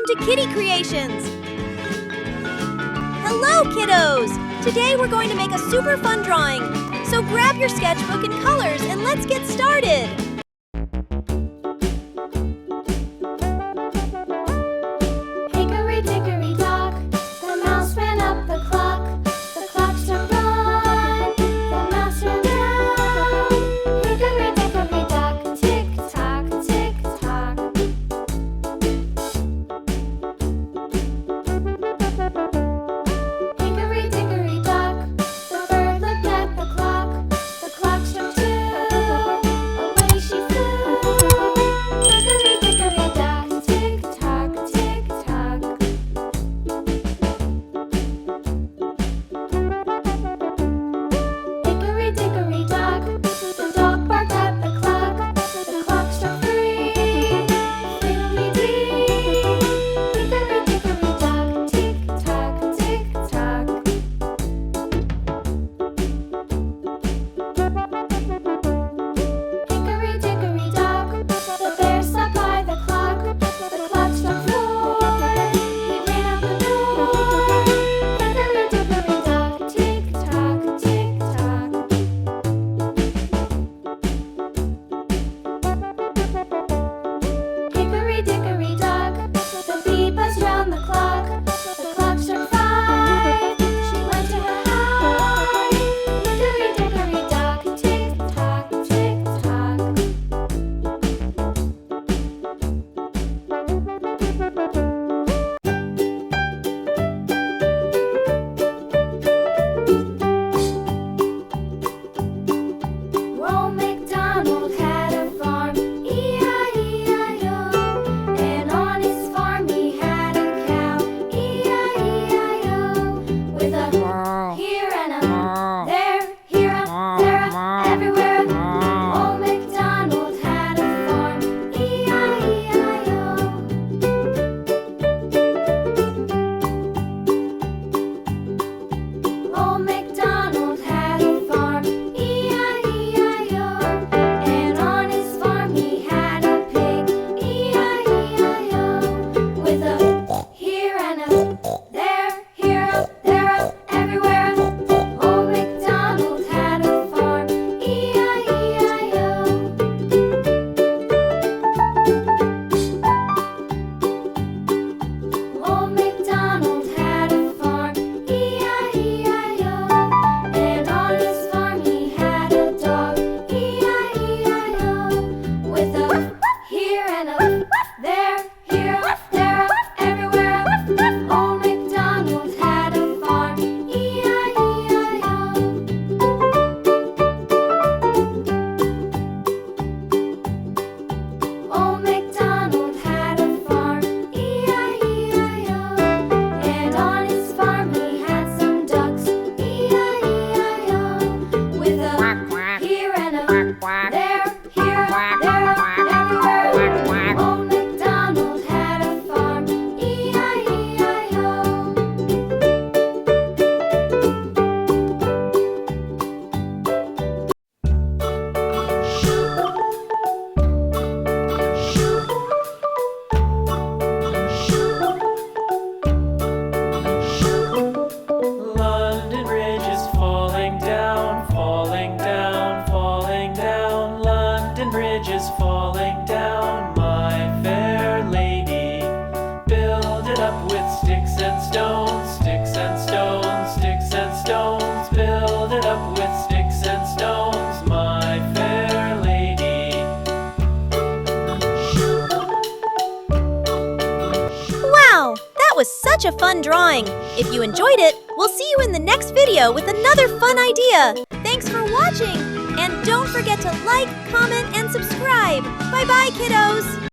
Welcome to Kitty Creations! Hello, kiddos! Today we're going to make a super fun drawing. So grab your sketchbook and colors and let's get started! Hickory-dickory-dock, the mouse ran up the clock. The clock struck one, the mouse ran down. Hickory-dickory-dock, tick-tock, tick-tock. Hickory-dickory-dock, the bird looked at the clock. The clock struck two, away she flew. Hickory-dickory-dock, tick-tock, tick-tock. Hickory-dickory-dock, the dog barked at the clock. The clock struck three, fiddly-dee. Hickory-dickory-dock, tick-tock, tick-tock. Hickory-dickory-dock, the bear sat by the clock. The clock struck four, he ran out the door. Hickory-dickory-dock, tick-tock, tick-tock. Hickory-dickory-dock, the bee buzzed round the clock. The clock struck five, she went to her hive. Hickory-dickory-dock, tick-tock, tick-tock. Old MacDonald had a farm, E-I-E-I-O. And on his farm he had a cow, E-I-E-I-O. With a here and a there, here a, there a, everywhere a. Old MacDonald had a farm, E-I-E-I-O. Old MacDonald had a farm, E-I-E-I-O. And on his farm he had a pig, E-I-E-I-O. With a here and a there, here a, there a, everywhere a. Old MacDonald had a farm, E-I-E-I-O. Old MacDonald had a farm, E-I-E-I-O. And on his farm he had a dog, E-I-E-I-O. With a here and a there, here a, there a, everywhere a. Old MacDonald had a farm, E-I-E-I-O. Old MacDonald had a farm, E-I-E-I-O. And on his farm he had some ducks, E-I-E-I-O. With a here and a there, here a, there a, everywhere a. Old MacDonald had a farm, E-I-E-I-O. London Bridge is falling down, falling down, falling down. London Bridge is falling down, my fair lady. Build it up with sticks and stones, sticks and stones, sticks and stones. Build it up with sticks and stones, my fair lady. Wow! That was such a fun drawing! If you enjoyed it, we'll see you in the next video with another fun idea! Thanks for watching! And don't forget to like, comment, and subscribe! Bye-bye, kiddos!